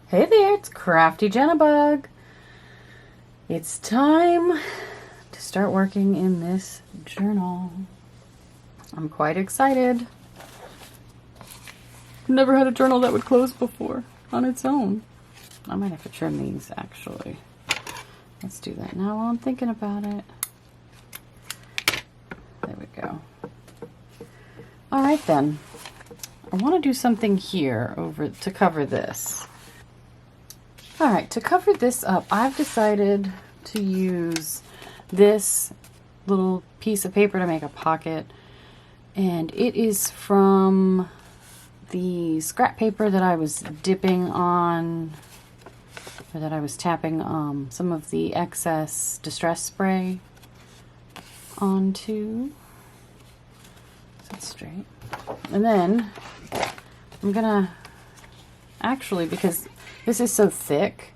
Hey there, it's Crafty Jennabug. It's time to start working in this journal. I'm quite excited. I've never had a journal that would close before on its own. I might have to trim these actually. Let's do that now while I'm thinking about it. There we go. Alright then. I want to do something here over to cover this. Alright, to cover this up, I've decided to use this little piece of paper to make a pocket. And it is from the scrap paper that I was dipping on, or that I was tapping some of the excess distress spray onto. Set straight. And then I'm gonna, actually, because this is so thick,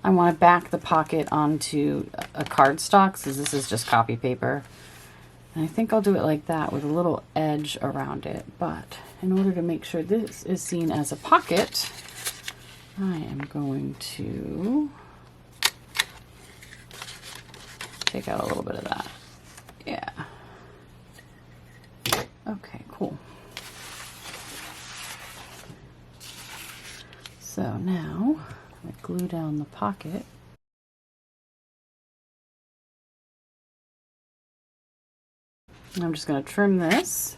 I want to back the pocket onto a cardstock, so this is just copy paper. And I think I'll do it like that with a little edge around it. But in order to make sure this is seen as a pocket, I am going to take out a little bit of that. Yeah. Okay, cool. So now I glue down the pocket. And I'm just going to trim this.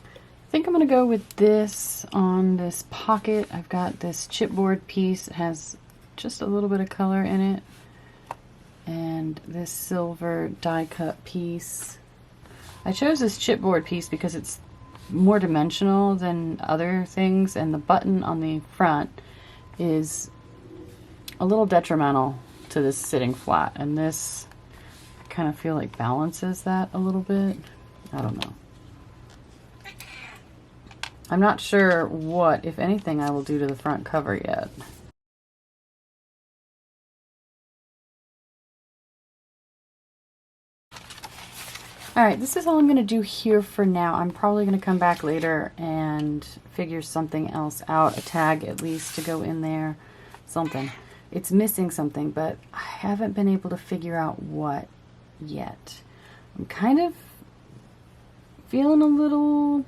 I think I'm going to go with this on this pocket. I've got this chipboard piece. It has just a little bit of color in it. And this silver die cut piece. I chose this chipboard piece because it's more dimensional than other things, and the button on the front is a little detrimental to this sitting flat, and this I kind of feel like balances that a little bit. I don't know. I'm not sure what, if anything, I will do to the front cover yet. Alright, this is all I'm going to do here for now. I'm probably going to come back later and figure something else out. A tag at least to go in there. Something. It's missing something, but I haven't been able to figure out what yet. I'm kind of feeling a little,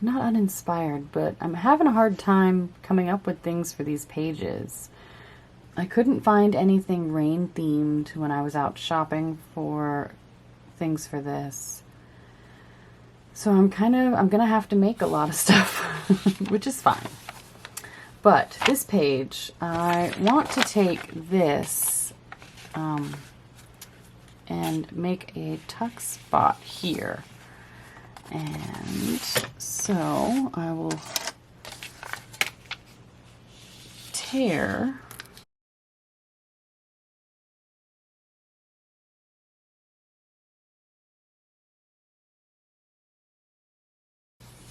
not uninspired, but I'm having a hard time coming up with things for these pages. I couldn't find anything rain themed when I was out shopping for things for this. So I'm gonna have to make a lot of stuff, which is fine. But this page, I want to take this and make a tuck spot here. And so I will tear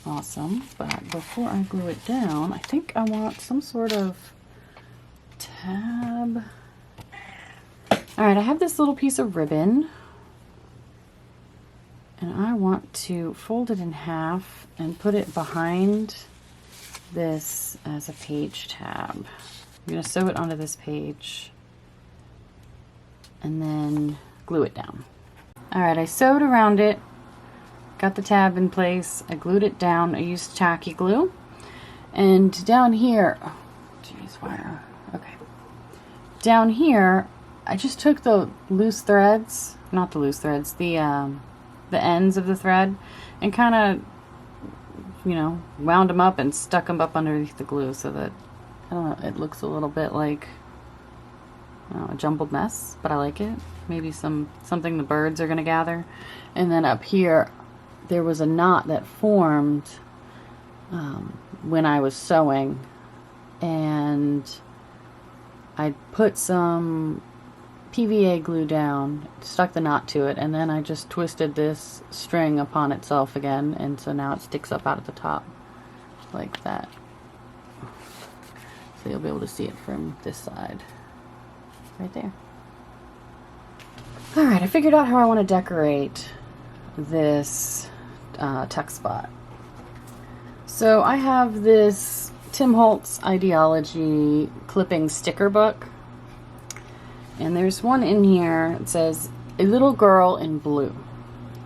awesome, but before I glue it down, I think I want some sort of tab. Alright, I have this little piece of ribbon, and I want to fold it in half and put it behind this as a page tab. I'm going to sew it onto this page and then glue it down. Alright, I sewed around it, got the tab in place, I glued it down. I used tacky glue. And down here, oh geez, wire. Okay. Down here, I just took the loose threads, not the loose threads, the ends of the thread, and kind of, you know, wound them up and stuck them up underneath the glue so that, I don't know, it looks a little bit like a jumbled mess, but I like it. Maybe something the birds are going to gather. And then up here, there was a knot that formed when I was sewing, and I put some PVA glue down, stuck the knot to it, and then I just twisted this string upon itself again, and so now it sticks up out at the top like that. So you'll be able to see it from this side right there. Alright, I figured out how I want to decorate this tuck spot. So I have this Tim Holtz Ideology clipping sticker book. And there's one in here that says, "A little girl in blue."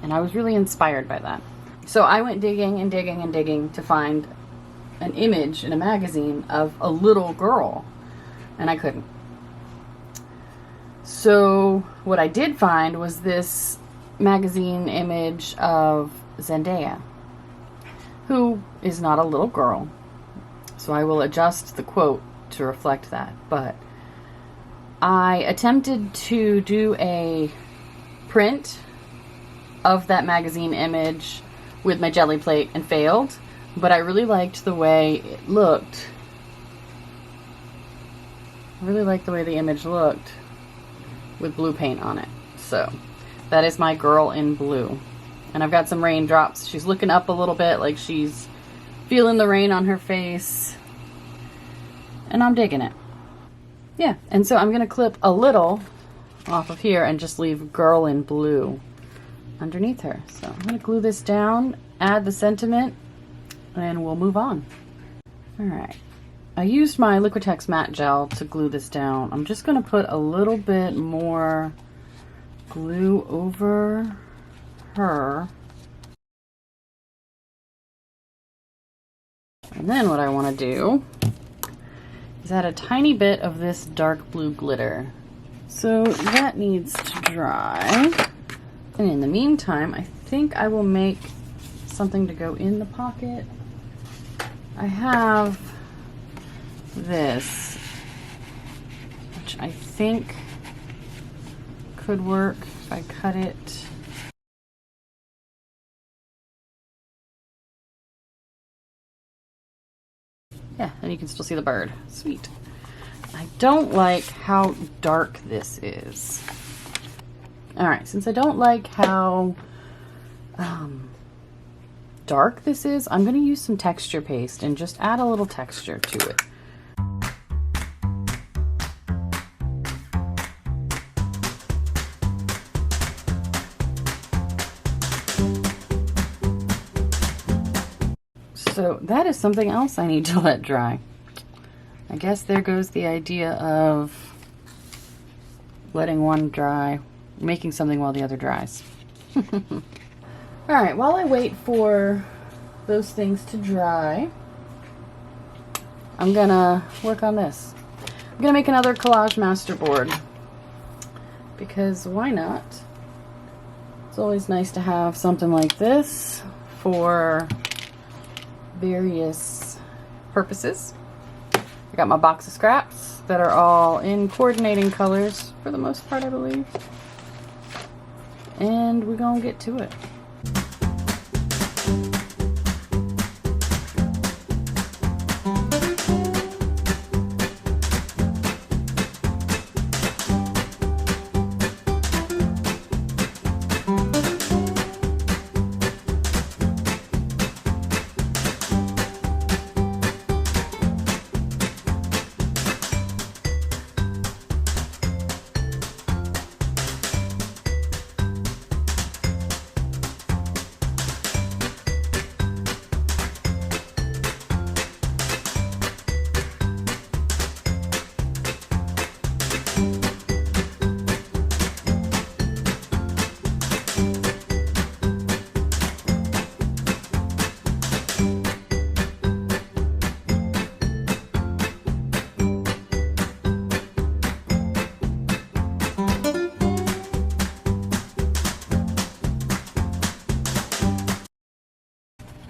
And I was really inspired by that. So I went digging and digging and digging to find an image in a magazine of a little girl. And I couldn't. So what I did find was this magazine image of Zendaya, who is not a little girl. So I will adjust the quote to reflect that. But I attempted to do a print of that magazine image with my jelly plate and failed, but I really liked the way it looked. I really liked the way the image looked with blue paint on it. So that is my girl in blue. And I've got some raindrops. She's looking up a little bit like she's feeling the rain on her face. And I'm digging it. Yeah, and so I'm going to clip a little off of here and just leave girl in blue underneath her. So I'm going to glue this down, add the sentiment, and we'll move on. Alright, I used my Liquitex matte gel to glue this down. I'm just going to put a little bit more glue over her. And then what I want to do is add a tiny bit of this dark blue glitter. So that needs to dry. And in the meantime, I think I will make something to go in the pocket. I have this, which I think could work if I cut it. Yeah, and you can still see the bird. Sweet. I don't like how dark this is. Alright, since I don't like how dark this is, I'm going to use some texture paste and just add a little texture to it. So that is something else I need to let dry. I guess there goes the idea of letting one dry, making something while the other dries. Alright, while I wait for those things to dry, I'm gonna work on this. I'm gonna make another collage masterboard, because why not? It's always nice to have something like this for various purposes. I got my box of scraps that are all in coordinating colors for the most part, I believe. And we're gonna get to it.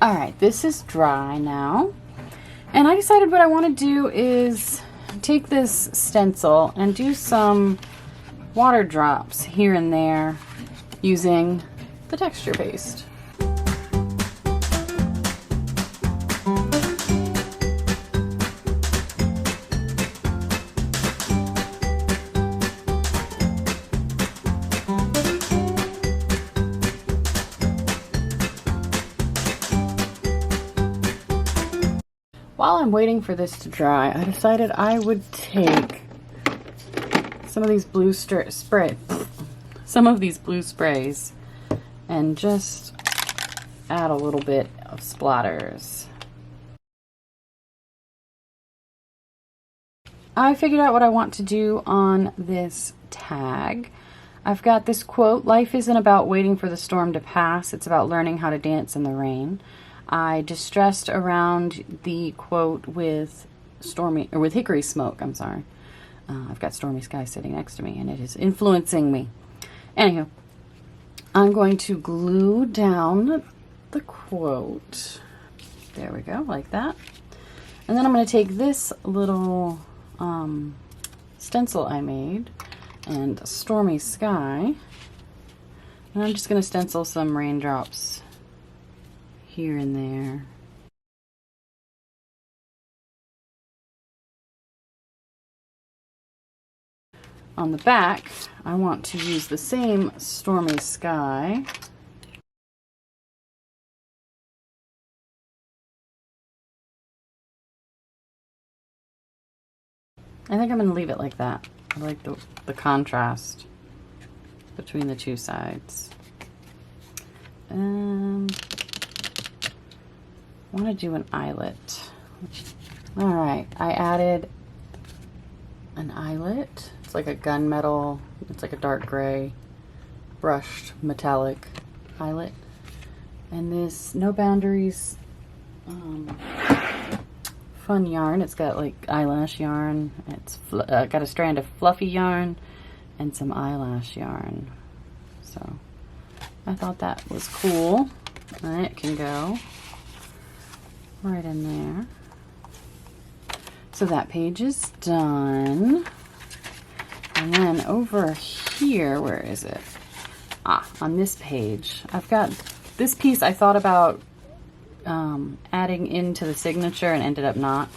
Alright, this is dry now. And I decided what I want to do is take this stencil and do some water drops here and there using the texture paste. While I'm waiting for this to dry, I decided I would take some of these blue sprays and just add a little bit of splatters. I figured out what I want to do on this tag. I've got this quote, "Life isn't about waiting for the storm to pass, it's about learning how to dance in the rain." I distressed around the quote with hickory smoke, I'm sorry. I've got Stormy Sky sitting next to me and it is influencing me. Anywho, I'm going to glue down the quote. There we go, like that. And then I'm going to take this little stencil I made and Stormy Sky, and I'm just going to stencil some raindrops here and there. On the back, I want to use the same Stormy Sky. I think I'm going to leave it like that. I like the contrast between the two sides. I want to do an eyelet. All right, I added an eyelet. It's like a gunmetal, it's like a dark gray brushed metallic eyelet. And this No Boundaries fun yarn. It's got like eyelash yarn. It's got a strand of fluffy yarn and some eyelash yarn. So I thought that was cool. And it can go right in there. So that page is done. And then over here, where is it? On this page, I've got this piece I thought about adding into the signature and ended up not.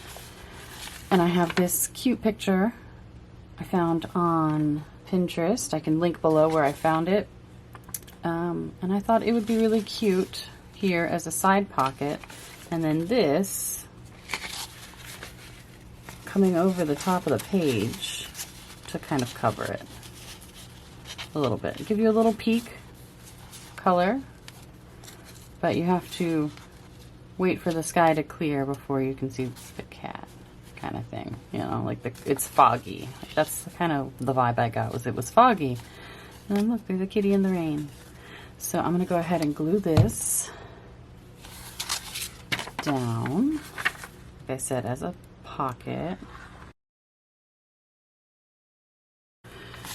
And I have this cute picture I found on Pinterest. I can link below where I found it. And I thought it would be really cute here as a side pocket. And then this coming over the top of the page to kind of cover it a little bit. Give you a little peek color, but you have to wait for the sky to clear before you can see the cat, kind of thing. You know, like it's foggy. That's kind of the vibe I got, was it was foggy. And then look, there's a kitty in the rain. So I'm going to go ahead and glue this down, like I said, as a pocket.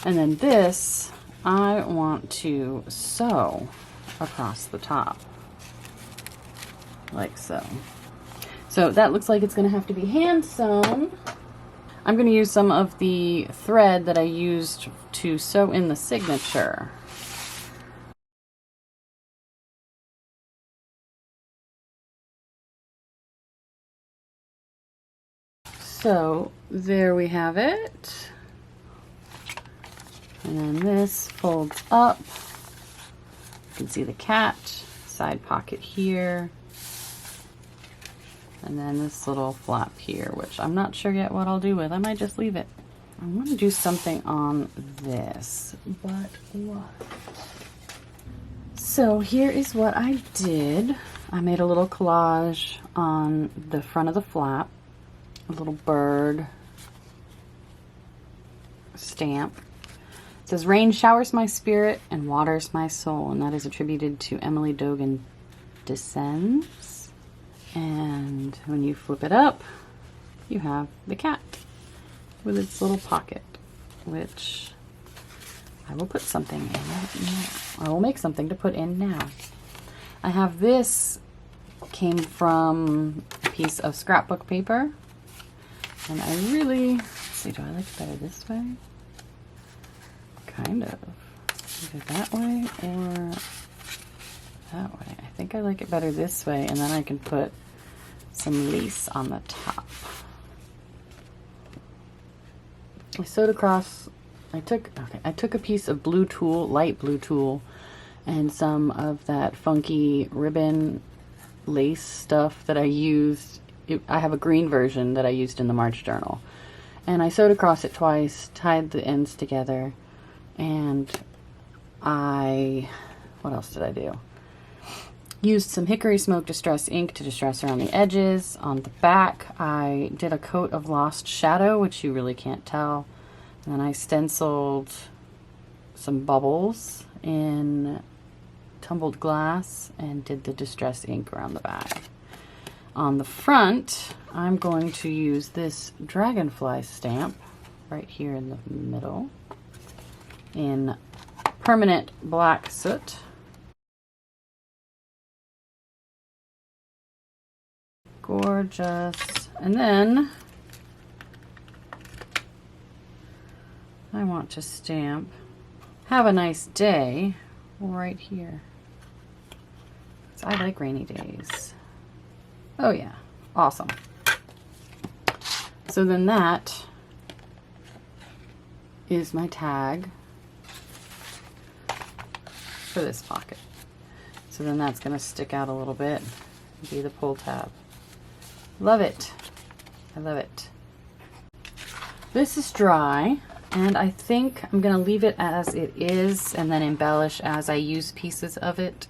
And then this, I want to sew across the top, like so. So that looks like it's going to have to be hand sewn. I'm going to use some of the thread that I used to sew in the signature. So there we have it. And then this folds up. You can see the cat, side pocket here. And then this little flap here, which I'm not sure yet what I'll do with. I might just leave it. I want to do something on this, but what? So here is what I did. I made a little collage on the front of the flap, a little bird stamp. It says, "Rain showers my spirit and waters my soul," and that is attributed to Emily Dogan Descends. And when you flip it up, you have the cat with its little pocket, which I will put something in now. I will make something to put in now. I have this, came from a piece of scrapbook paper, and I really, let's see, do I like it better this way? Kind of. Either that way or that way. I think I like it better this way, and then I can put some lace on the top. I sewed across, I took a piece of blue tulle, light blue tulle, and some of that funky ribbon lace stuff that I used. I have a green version that I used in the March journal. And I sewed across it twice, tied the ends together, and what else did I do? Used some Hickory Smoke Distress ink to distress around the edges. On the back, I did a coat of Lost Shadow, which you really can't tell. And then I stenciled some bubbles in tumbled glass and did the distress ink around the back. On the front, I'm going to use this dragonfly stamp right here in the middle in permanent black soot. Gorgeous. And then I want to stamp "Have a nice day" right here. So I like rainy days. Oh yeah, awesome. So then that is my tag for this pocket. So then that's going to stick out a little bit and be the pull tab. Love it. I love it. This is dry, and I think I'm going to leave it as it is and then embellish as I use pieces of it.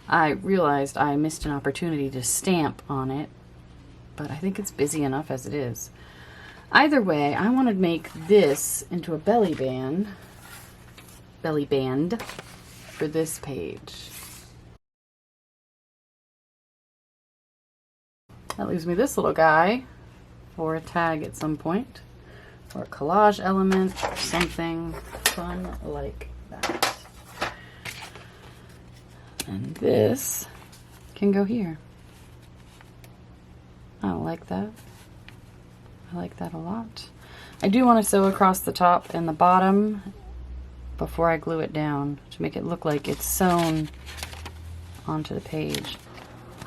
I realized I missed an opportunity to stamp on it, but I think it's busy enough as it is. Either way, I want to make this into a belly band for this page. That leaves me this little guy for a tag at some point, or a collage element, or something fun like that. And this can go here. I like that. I like that a lot. I do want to sew across the top and the bottom before I glue it down to make it look like it's sewn onto the page.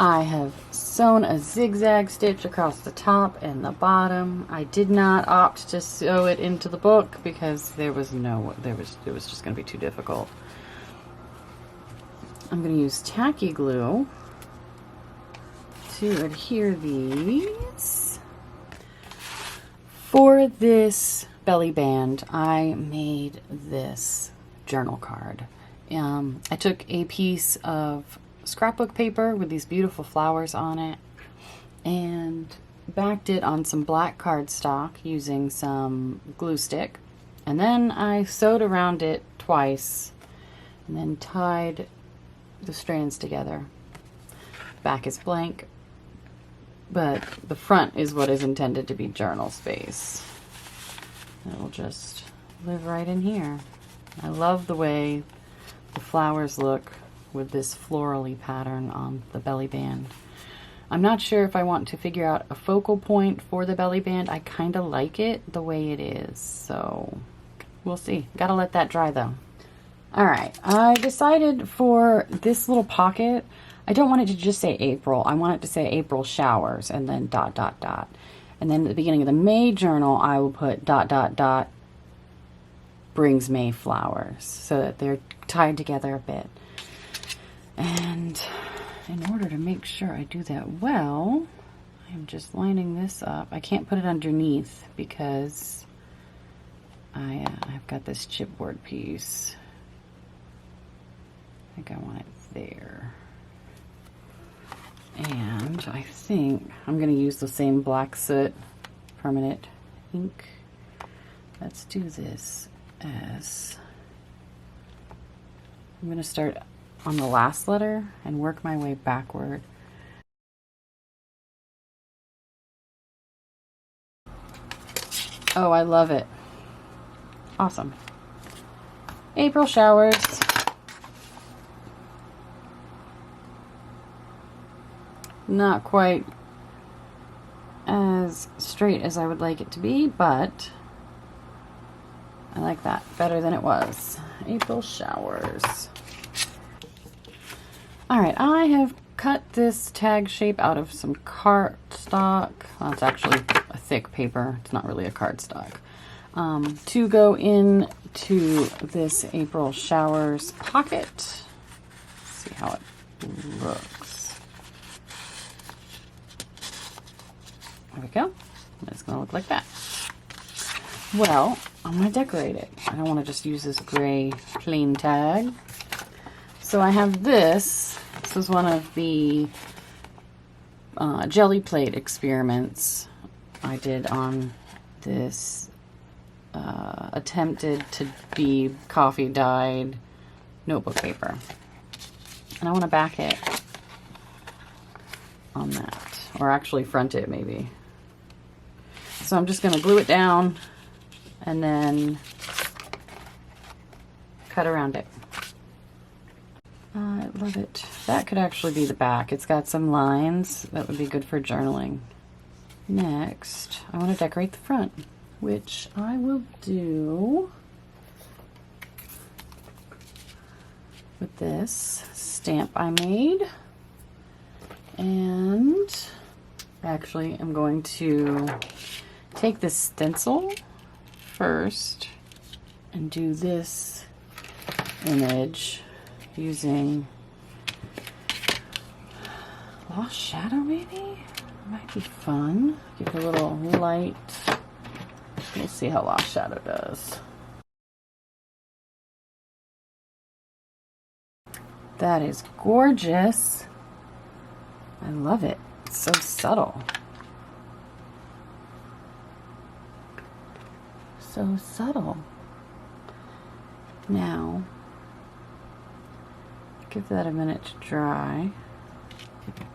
I have sewn a zigzag stitch across the top and the bottom. I did not opt to sew it into the book because it was just going to be too difficult. I'm going to use tacky glue to adhere these. For this belly band, I made this journal card. I took a piece of scrapbook paper with these beautiful flowers on it and backed it on some black cardstock using some glue stick, and then I sewed around it twice and then tied the strands together. Back is blank, but the front is what is intended to be journal space. It'll just live right in here. I love the way the flowers look with this florally pattern on the belly band. I'm not sure if I want to figure out a focal point for the belly band. I kind of like it the way it is, so we'll see. Gotta let that dry though. Alright, I decided for this little pocket, I don't want it to just say April. I want it to say April showers and then ... And then at the beginning of the May journal, I will put ... brings May flowers, so that they're tied together a bit. And in order to make sure I do that well, I'm just lining this up. I can't put it underneath because I've got this chipboard piece. I think I want it there. And I think I'm going to use the same black soot permanent ink. Let's do this as... I'm going to start on the last letter and work my way backward. Oh, I love it. Awesome. April showers. Not quite as straight as I would like it to be, but I like that better than it was. April showers. Alright, I have cut this tag shape out of some cardstock. Well, it's actually a thick paper. It's not really a cardstock. To go into this April showers pocket. Let's see how it looks. There we go. It's going to look like that. Well, I'm going to decorate it. I don't want to just use this gray plain tag. So I have this This was one of the jelly plate experiments I did on this attempted to be coffee dyed notebook paper. And I want to back it on that, or actually front it maybe. So I'm just going to glue it down and then cut around it. I love it. That could actually be the back. It's got some lines that would be good for journaling. Next, I want to decorate the front, which I will do with this stamp I made. And actually, I'm going to take this stencil first and do this image using Lost Shadow, maybe? Might be fun. Give it a little light. We'll see how Lost Shadow does. That is gorgeous. I love it. It's so subtle. So subtle. Now, give that a minute to dry.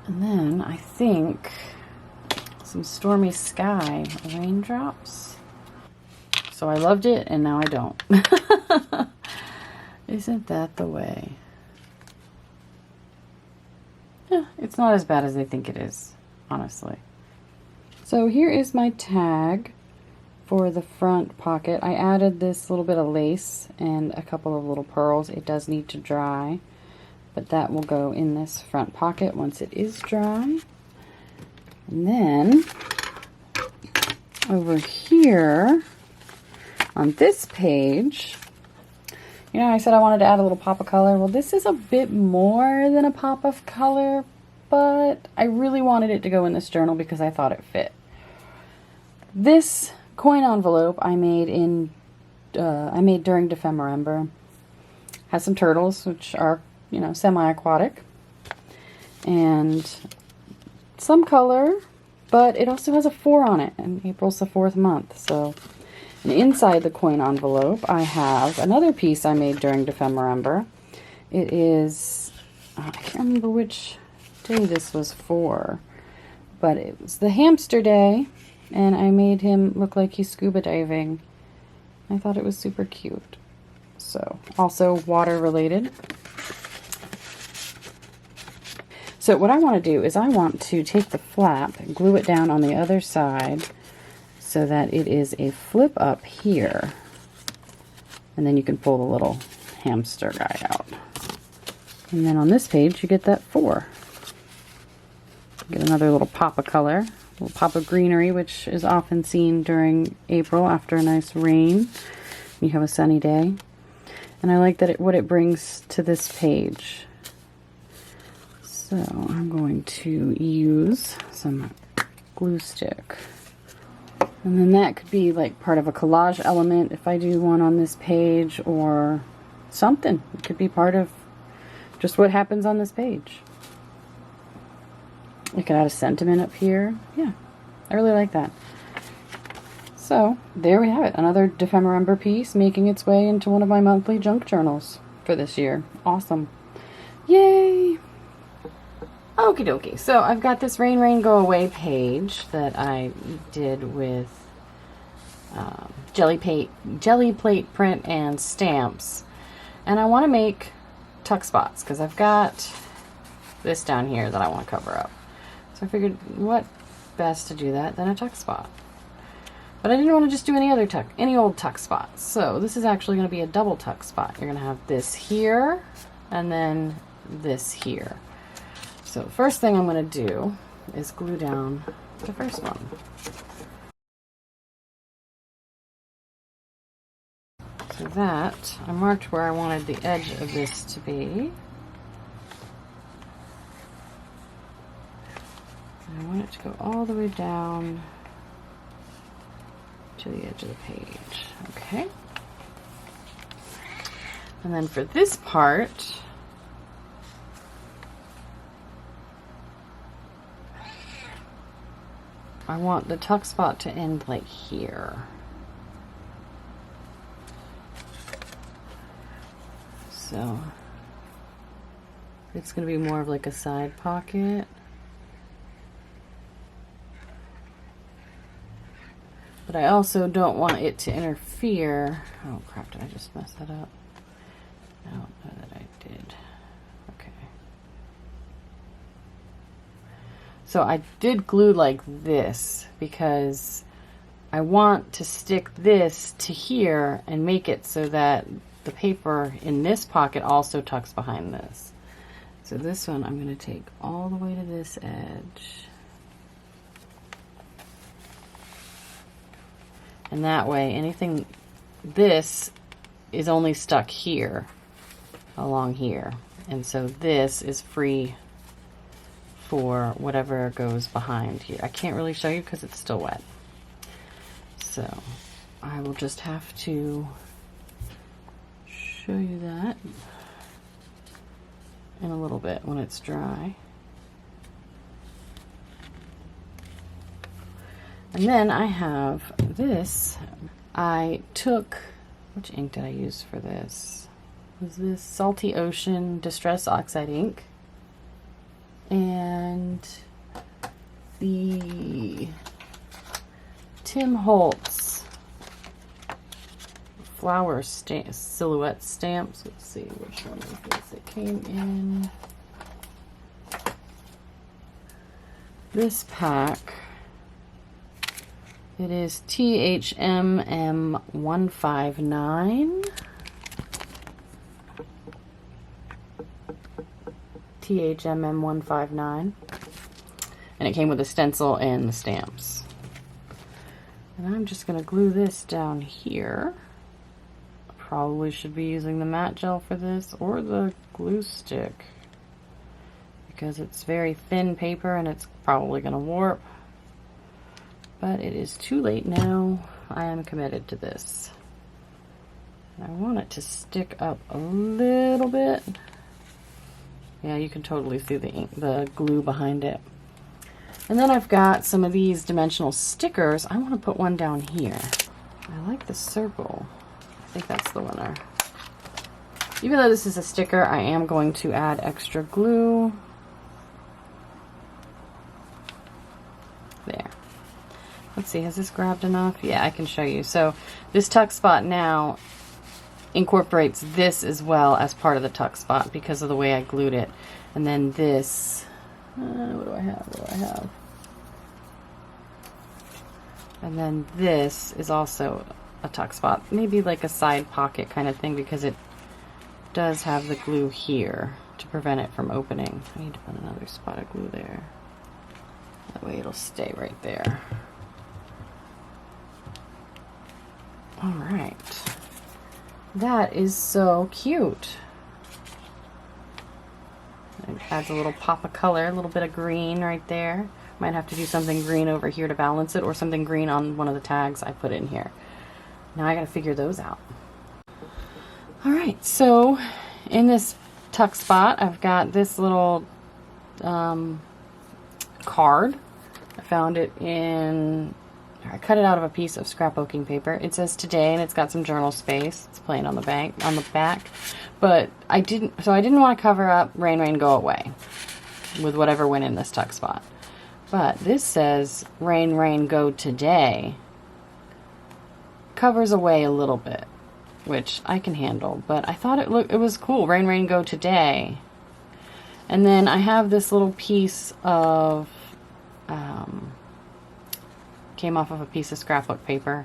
And then I think some Stormy Sky raindrops. So I loved it and now I don't. Isn't that the way? Yeah, it's not as bad as I think it is, honestly. So here is my tag for the front pocket. I added this little bit of lace and a couple of little pearls. It does need to dry, but that will go in this front pocket once it is dry. And then over here on this page, you know, I said I wanted to add a little pop of color. Well, this is a bit more than a pop of color, but I really wanted it to go in this journal because I thought it fit. This coin envelope I made during Defemorember. Has some turtles, which are, you know, semi-aquatic, and some color, but it also has a 4 on it, and April's the 4th month, so. And inside the coin envelope, I have another piece I made during Defemorember. It is, I can't remember which day this was for, but it was the hamster day, and I made him look like he's scuba diving. I thought it was super cute. So, also water related. So what I want to do is I want to take the flap and glue it down on the other side so that it is a flip up here. And then you can pull the little hamster guy out. And then on this page you get that 4. Get another little pop of color, a little pop of greenery, which is often seen during April after a nice rain. You have a sunny day. And I like that what it brings to this page. So I'm going to use some glue stick. And then that could be like part of a collage element if I do one on this page, or something. It could be part of just what happens on this page. I could add a sentiment up here. Yeah, I really like that. So there we have it. Another Defemorember piece making its way into one of my monthly junk journals for this year. Awesome. Yay! Okie dokie. So I've got this Rain Rain Go Away page that I did with jelly plate print and stamps. And I want to make tuck spots because I've got this down here that I want to cover up. So I figured what best to do that than a tuck spot. But I didn't want to just do any old tuck spots. So this is actually going to be a double tuck spot. You're going to have this here and then this here. So the first thing I'm going to do is glue down the first one. So that, I marked where I wanted the edge of this to be. And I want it to go all the way down to the edge of the page. Okay. And then for this part, I want the tuck spot to end like here. So it's going to be more of like a side pocket. But I also don't want it to interfere. Oh crap, did I just mess that up? I don't know that I did. Okay. So I did glue like this because I want to stick this to here and make it so that the paper in this pocket also tucks behind this. So this one I'm going to take all the way to this edge. And that way anything, this is only stuck here, along here. And so this is free for whatever goes behind here. I can't really show you because it's still wet. So I will just have to show you that in a little bit when it's dry. And then I have this. I took, which ink did I use for this? Was this Salty Ocean Distress Oxide ink? And the Tim Holtz flower silhouette stamps. Let's see which one is this. It came in this pack. It is THMM 159. THMM 159. And it came with a stencil and the stamps. And I'm just going to glue this down here. Probably should be using the matte gel for this or the glue stick because it's very thin paper and it's probably going to warp. But it is too late now. I am committed to this. I want it to stick up a little bit. Yeah, you can totally see the ink, the glue behind it. And then I've got some of these dimensional stickers. I want to put one down here. I like the circle. I think that's the winner. Even though this is a sticker, I am going to add extra glue. There. Let's see, has this grabbed enough? Yeah, I can show you. So this tuck spot now incorporates this as well as part of the tuck spot because of the way I glued it. And then this, what do I have? What do I have? And then this is also a tuck spot. Maybe like a side pocket kind of thing because it does have the glue here to prevent it from opening. I need to put another spot of glue there. That way it'll stay right there. All right, that is so cute. It adds a little pop of color, a little bit of green right there. Might have to do something green over here to balance it or something green on one of the tags I put in here. Now I gotta figure those out. All right, so in this tuck spot, I've got this little card. I found it in, I cut it out of a piece of scrapbooking paper. It says today, and it's got some journal space. It's plain on the back, but I didn't want to cover up Rain Rain Go Away with whatever went in this tuck spot. But this says Rain Rain Go Today. Covers away a little bit, which I can handle, but I thought it was cool. Rain Rain Go Today. And then I have this little piece of came off of a piece of scrapbook paper,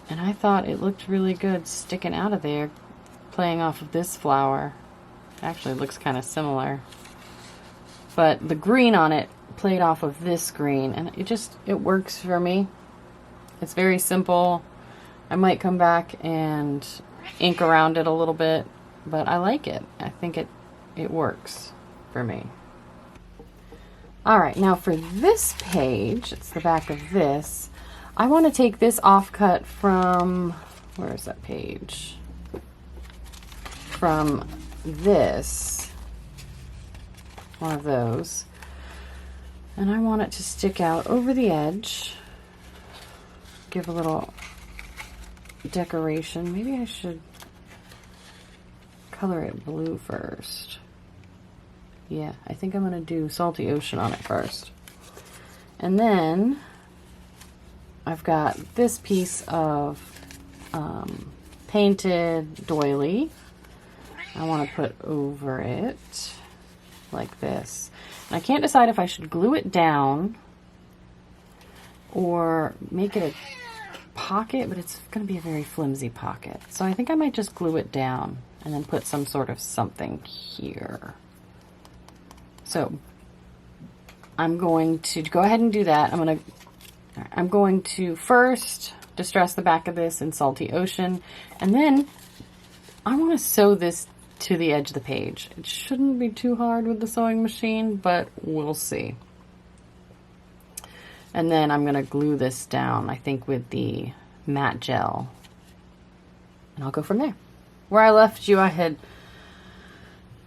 and I thought it looked really good sticking out of there, playing off of this flower. Actually, it looks kind of similar, but the green on it played off of this green, and it works for me. It's very simple. I might come back and ink around it a little bit, but I like it. I think it works for me. All right, now for this page, it's the back of this. I want to take this offcut from, where is that page? From this, one of those. And I want it to stick out over the edge. Give a little decoration. Maybe I should color it blue first. Yeah, I think I'm going to do Salty Ocean on it first. And then I've got this piece of painted doily I want to put over it like this. And I can't decide if I should glue it down or make it a pocket, but it's going to be a very flimsy pocket. So I think I might just glue it down and then put some sort of something here. So I'm going to go ahead and do that. I'm going to first distress the back of this in Salty Ocean, and then I want to sew this to the edge of the page. It shouldn't be too hard with the sewing machine, but we'll see. And then I'm going to glue this down, I think, with the matte gel. And I'll go from there. Where I left you, I had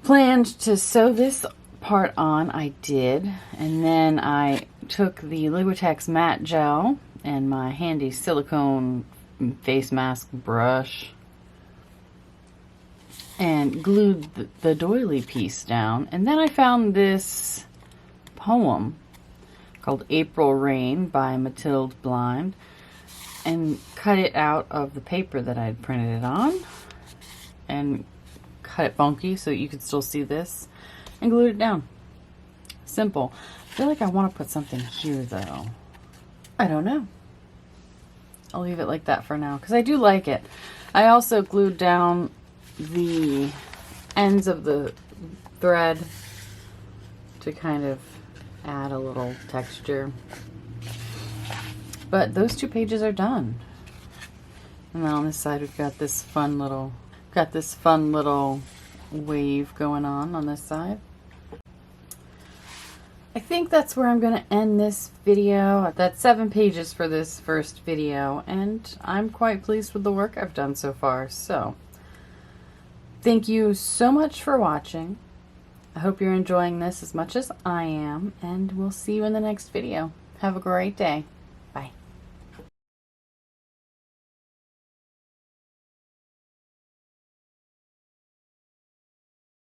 planned to sew this part on. I did. And then I took the Liquitex matte gel and my handy silicone face mask brush and glued the doily piece down. And then I found this poem called April Rain by Mathilde Blind and cut it out of the paper that I'd printed it on and cut it funky so you could still see this and glued it down. Simple. I feel like I want to put something here though. I don't know. I'll leave it like that for now because I do like it. I also glued down the ends of the thread to kind of add a little texture. But those two pages are done. And then on this side we've got this fun little wave going on this side. I think that's where I'm going to end this video. That's 7 pages for this first video, and I'm quite pleased with the work I've done so far. So, thank you so much for watching. I hope you're enjoying this as much as I am, and we'll see you in the next video. Have a great day.